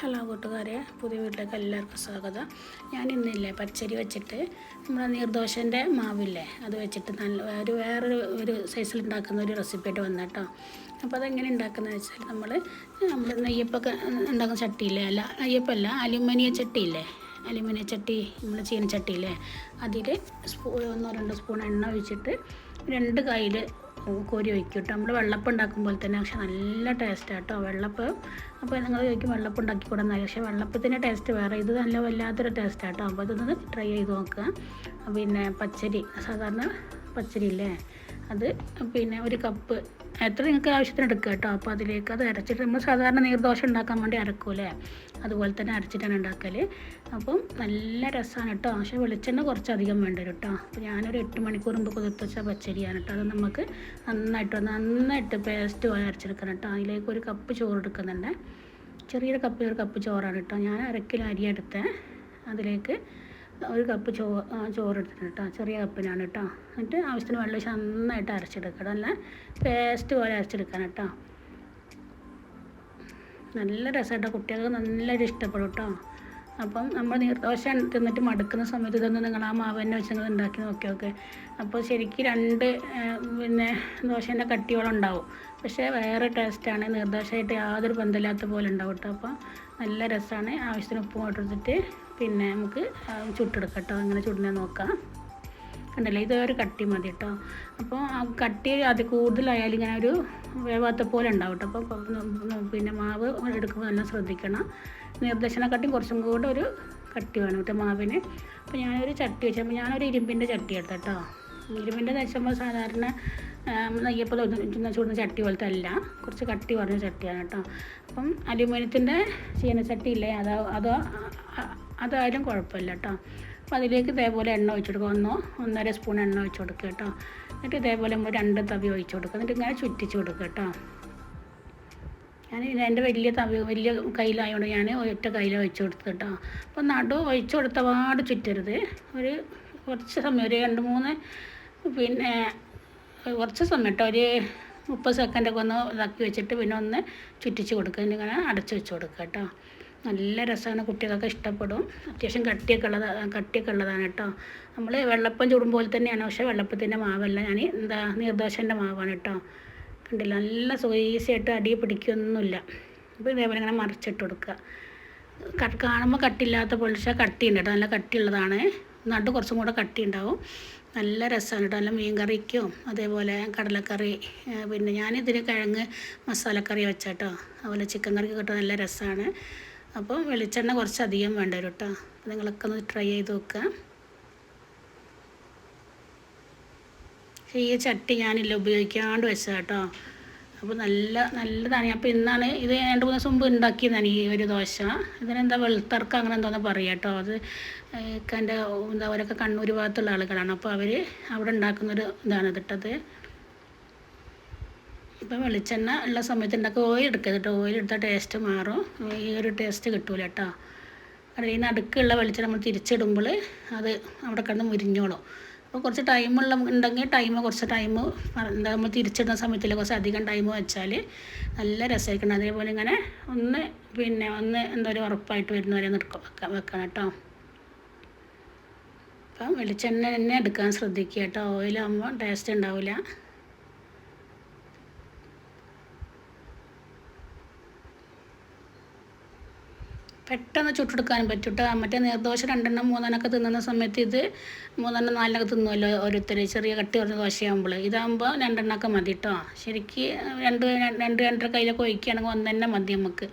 Hello കൂട്ടുകാരെ, പുതിയ വീട്ടിലേക്ക് എല്ലാവർക്കും സ്വാഗതം. ഞാൻ ഇന്നില്ലേ പച്ചരി വെച്ചിട്ട് നമ്മുടെ നീർദോശൻ്റെ മാവില്ലേ അത് വെച്ചിട്ട് നല്ല വേറൊരു സൈസിൽ ഉണ്ടാക്കുന്ന ഒരു റെസിപ്പിയായിട്ട് വന്നേട്ടോ. അപ്പോൾ അതെങ്ങനെ ഉണ്ടാക്കുന്നത് വെച്ചാൽ നമ്മൾ നെയ്യപ്പൊക്കെ ഉണ്ടാക്കുന്ന ചട്ടിയില്ലേ, അല്ല നെയ്യപ്പമല്ല, അലുമിനിയം ചട്ടിയില്ലേ, അലുമിനിയം ചട്ടി, നമ്മൾ ചീനച്ചട്ടിയില്ലേ, അതിൽ ഒന്നോ രണ്ടോ സ്പൂൺ എണ്ണ ഒഴിച്ചിട്ട് 2 കയ്യിൽ കോരി ഒഴിക്കും കേട്ടോ. നമ്മൾ വെള്ളപ്പം ഉണ്ടാക്കുമ്പോൾ തന്നെ, പക്ഷെ നല്ല ടേസ്റ്റാണ് കേട്ടോ വെള്ളപ്പം. അപ്പോൾ നിങ്ങൾ ചോദിക്കും വെള്ളപ്പം ഉണ്ടാക്കിക്കൂടെന്നല്ല, പക്ഷേ വെള്ളപ്പത്തിൻ്റെ ടേസ്റ്റ് വേറെ, ഇത് നല്ല വല്ലാത്തൊരു ടേസ്റ്റാണ് കേട്ടോ. അപ്പോൾ ഇതൊന്ന് ട്രൈ ചെയ്ത് നോക്കുക. പിന്നെ പച്ചരി, സാധാരണ പച്ചരി ഇല്ലേ, അത് പിന്നെ 1 കപ്പ് എത്ര നിങ്ങൾക്ക് ആവശ്യത്തിന് എടുക്കുക കേട്ടോ. അപ്പോൾ അതിലേക്ക് അത് അരച്ചിട്ട്, നമ്മൾ സാധാരണ നീർദോശ ഉണ്ടാക്കാൻ വേണ്ടി അരക്കൂലേ, അതുപോലെ തന്നെ അരച്ചിട്ടാണ് ഉണ്ടാക്കൽ. അപ്പം നല്ല രസമാണ് കേട്ടോ. പക്ഷേ വെളിച്ചെണ്ണ കുറച്ചധികം വേണ്ടി വരും കേട്ടോ. അപ്പോൾ ഞാനൊരു 8 മണിക്കൂർ മുമ്പ് കുതിർത്ത് വെച്ച പച്ചരിയാണ് കേട്ടോ. അത് നമുക്ക് നന്നായിട്ട് പേസ്റ്റ് പോലെ അരച്ചെടുക്കണം കേട്ടോ. അതിലേക്ക് 1 കപ്പ് ചോറ് എടുക്കുന്നുണ്ട്. ചെറിയൊരു കപ്പിൽ 1 കപ്പ് ചോറാണ് കേട്ടോ. ഞാൻ 1 കിലോ അരി എടുത്തേ, അതിലേക്ക് 1 കപ്പ് ചോറ് എടുത്തിട്ടുണ്ട് കേട്ടോ. ചെറിയ കപ്പിനാണ് കേട്ടോ. എന്നിട്ട് ആവശ്യത്തിന് വെള്ളം ഒഴിച്ച് നന്നായിട്ട് അരച്ചെടുക്കണം. നല്ല പേസ്റ്റ് പോലെ അരച്ചെടുക്കണം കേട്ടോ. നല്ല രസമായിട്ടോ, കുട്ടികൾക്ക് നല്ലൊരു ഇഷ്ടപ്പെടും കേട്ടോ. അപ്പം നമ്മൾ നീർദോശ തിന്നിട്ട് മടുക്കുന്ന സമയത്ത് ഇതൊന്ന് നിങ്ങൾ ആ മാവ് തന്നെ വെച്ച് നിങ്ങൾ ഉണ്ടാക്കി നോക്കിയൊക്കെ. അപ്പോൾ ശരിക്കും 2 പിന്നെ ദോശേൻ്റെ കട്ടിയോളം ഉണ്ടാവും, പക്ഷേ വേറെ ടേസ്റ്റാണ്. നീർദോശയായിട്ട് യാതൊരു ബന്ധമില്ലാത്ത പോലെ ഉണ്ടാവും കേട്ടോ. അപ്പോൾ നല്ല രസമാണ്. ആവശ്യത്തിന് ഉപ്പും ഇട്ടിട്ട് പിന്നെ നമുക്ക് ചുട്ടെടുക്കാം കേട്ടോ. അങ്ങനെ ചുടിനെ നോക്കാം. കണ്ടല്ലേ, ഇതൊരു കട്ടി മതി കേട്ടോ. അപ്പോൾ ആ കട്ടി അത് കൂടുതലായാലും ഇങ്ങനെ ഒരു വേവാത്ത പോലെ ഉണ്ടാവും കേട്ടോ. അപ്പോൾ പിന്നെ മാവ് എടുക്കുമ്പോൾ നല്ല ശ്രദ്ധിക്കണം. നീർദോശനെക്കാട്ടിയും കുറച്ചും കൂടെ ഒരു കട്ടി വേണം കേട്ടോ മാവിന്. അപ്പോൾ ഞാനൊരു ചട്ടി വെച്ചപ്പോൾ ഞാനൊരു ഇരുമ്പിൻ്റെ ചട്ടി എടുത്തു കേട്ടോ. ഇരുമ്പിൻ്റെ വെച്ചപ്പോൾ സാധാരണ നെയ്യപ്പം ചൂടുന്ന ചട്ടി പോലത്തെ അല്ല, കുറച്ച് കട്ടി കുറഞ്ഞ ചട്ടിയാണ് കേട്ടോ. അപ്പം അലുമിനിയത്തിൻ്റെ ചീനച്ചട്ടി ഇല്ലേ, അതായാലും കുഴപ്പമില്ല കേട്ടോ. അപ്പോൾ അതിലേക്ക് ഇതേപോലെ എണ്ണ ഒഴിച്ച് കൊടുക്കുക. 1-1.5 സ്പൂൺ എണ്ണ ഒഴിച്ച് കൊടുക്കുക കേട്ടോ. എന്നിട്ട് ഇതേപോലെ നമ്മൾ 2 തവി ഒഴിച്ച് കൊടുക്കുക. എന്നിട്ട് ഇങ്ങനെ ചുറ്റിച്ച് കൊടുക്കുക കേട്ടോ. എൻ്റെ വലിയ കയ്യിലായതുകൊണ്ട് ഞാൻ ഒറ്റ കയ്യിൽ ഒഴിച്ച് കൊടുത്തു കേട്ടോ. അപ്പോൾ നടു ഒഴിച്ച് കൊടുത്ത പാട് ചുറ്റരുത്. കുറച്ച് സമയം, ഒരു 2-3 പിന്നെ കുറച്ച് സമയം കേട്ടോ, ഒരു 30 സെക്കൻഡൊക്കെ ഒന്ന് ഇതാക്കി വെച്ചിട്ട് പിന്നെ ഒന്ന് ചുറ്റിച്ച് കൊടുക്കുക. ഇങ്ങനെ അടച്ച് വെച്ച് കൊടുക്കുക കേട്ടോ. നല്ല രസമാണ്, കുട്ടികൾക്ക് ഇഷ്ടപ്പെടും. അത്യാവശ്യം കട്ടിയൊക്കെ ഉള്ളതാണ് കേട്ടോ. നമ്മൾ വെള്ളപ്പം ചുടുമ്പോൾ തന്നെയാണ്, പക്ഷേ വെള്ളപ്പത്തിൻ്റെ മാവല്ല, ഞാൻ നീർദോശൻ്റെ മാവാണ് കേട്ടോ. കണ്ടില്ല, നല്ല ഈസിയായിട്ട് അടി പിടിക്കൊന്നുമില്ല. അപ്പോൾ ഇതേപോലെ ഇങ്ങനെ മറിച്ചിട്ട് കൊടുക്കുക. കാണുമ്പോൾ കട്ടിയില്ലാത്ത പോലെ, പക്ഷേ കട്ടിയുണ്ട് കേട്ടോ, നല്ല കട്ടിയുള്ളതാണ്. കുറച്ചും കൂടെ കട്ടി ഉണ്ടാവും. നല്ല രസമാണ് കേട്ടോ. നല്ല മീൻ കറിക്കും അതേപോലെ കടലക്കറി, പിന്നെ ഞാനിതിന് കിഴങ്ങ് മസാലക്കറി വെച്ചാട്ടോ, അതുപോലെ ചിക്കൻ കറിക്ക് കിട്ടും, നല്ല രസമാണ്. അപ്പോൾ വെളിച്ചെണ്ണ കുറച്ചധികം വേണ്ടി വരും കേട്ടോ. നിങ്ങളൊക്കെ ഒന്ന് ട്രൈ ചെയ്ത് നോക്കുക. ഈ ചട്ടി ഞാനില്ല ഉപയോഗിക്കാണ്ട് വെച്ചത് കേട്ടോ. അപ്പോൾ നല്ലതാണ്. അപ്പോൾ ഇന്നാണ് ഇത് 2-3 ദിവസം മുമ്പ് ഉണ്ടാക്കിയതാണ് ഈ ഒരു ദോശ. ഇതിനെന്താ വെളുത്തർക്ക് അങ്ങനെ എന്തോന്ന് പറയുക കേട്ടോ. അത് എൻ്റെ അവരൊക്കെ കണ്ണൂർ ഭാഗത്തുള്ള ആളുകളാണ്. അപ്പോൾ അവർ അവിടെ ഉണ്ടാക്കുന്നൊരു ഇതാണ് ഇതിട്ടത്. ഇപ്പം വെളിച്ചെണ്ണ ഉള്ള സമയത്ത് ഉണ്ടാക്കുക. ഓയിൽ എടുക്കരുത് കേട്ടോ, ഓയിൽ എടുത്താൽ ടേസ്റ്റ് മാറും, ഈ ഒരു ടേസ്റ്റ് കിട്ടൂല കേട്ടോ. കാരണം ഈ നടുക്കുള്ള വെളിച്ചെണ്ണ നമ്മൾ തിരിച്ചിടുമ്പോൾ അത് അവിടെ കിടന്ന് മുരിഞ്ഞോളും. അപ്പോൾ കുറച്ച് ഉണ്ടെങ്കിൽ കുറച്ച് ടൈം നമ്മൾ തിരിച്ചിടുന്ന സമയത്തിൽ കുറച്ച് അധികം ടൈം വെച്ചാൽ നല്ല രസമായിരിക്കണം. അതേപോലെ ഇങ്ങനെ ഒന്ന് എന്താ ഒരു ഉറപ്പായിട്ട് വരുന്നവരെ വെക്കണം കേട്ടോ. അപ്പം വെളിച്ചെണ്ണ തന്നെ എടുക്കാൻ ശ്രദ്ധിക്കുക കേട്ടോ. ഓയിലാകുമ്പോൾ ടേസ്റ്റ് ഉണ്ടാവില്ല. പെട്ടെന്ന് ചുട്ടെടുക്കാനും പറ്റും കേട്ടോ. മറ്റേ നീർദോശ 2-3 തിന്നുന്ന സമയത്ത് ഇത് 3-4 തിന്നുമല്ലോ ഓരോരുത്തർ, ചെറിയ കട്ടി കുറഞ്ഞ ദോശയാകുമ്പോൾ. ഇതാകുമ്പോൾ 2 മതി കേട്ടോ. ശരിക്ക് 2-2.5 കയ്യിലൊക്കെ ഒഴിക്കുകയാണെങ്കിൽ 1 തന്നെ മതി നമുക്ക്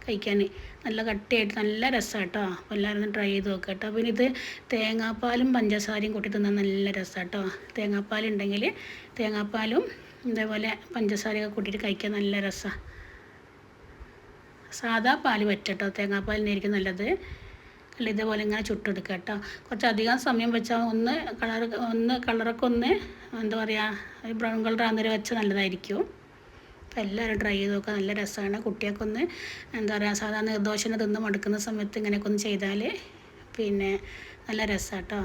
കഴിക്കാൻ. നല്ല കട്ടിയായിട്ട് നല്ല രസമാണ് കേട്ടോ. അപ്പോൾ എല്ലാവരും ട്രൈ ചെയ്ത് നോക്കുക കേട്ടോ. പിന്നെ ഇത് തേങ്ങാപ്പാലും പഞ്ചസാരയും കൂട്ടി തിന്നാൻ നല്ല രസമാണ് കേട്ടോ. തേങ്ങാപ്പാലുണ്ടെങ്കിൽ തേങ്ങാപ്പാലും ഇതേപോലെ പഞ്ചസാരയൊക്കെ കൂട്ടിയിട്ട് കഴിക്കാൻ നല്ല രസമാണ്. സാദാ പാൽ പറ്റട്ടോ, തേങ്ങാപ്പാലിനായിരിക്കും നല്ലത്. അല്ല, ഇതേപോലെ ഇങ്ങനെ ചുട്ടെടുക്കുക കേട്ടോ. കുറച്ചധികം സമയം വെച്ചാൽ കളറൊക്കെ എന്താ പറയുക, ബ്രൗൺ കളർ ആകുന്നവരെ വെച്ചാൽ നല്ലതായിരിക്കും. അപ്പോൾ എല്ലാവരും ട്രൈ ചെയ്ത് നോക്കുക, നല്ല രസമാണ്. കുട്ടികൾക്കൊന്ന് എന്താ പറയുക, സാധാരണ നീർദോശനെ തിന്ന് മടുക്കുന്ന സമയത്ത് ഇങ്ങനെയൊക്കെ ഒന്ന് ചെയ്താൽ പിന്നെ നല്ല രസമാണ് കേട്ടോ.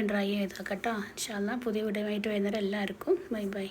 എല്ലാവരും ട്രൈ ചെയ്ത് നോക്കാം കേട്ടോ. ഇൻഷാ അല്ലാ പുതിയ വീഡിയോ ആയിട്ട് വരുന്നവരെ എല്ലാവർക്കും ബൈ ബൈ.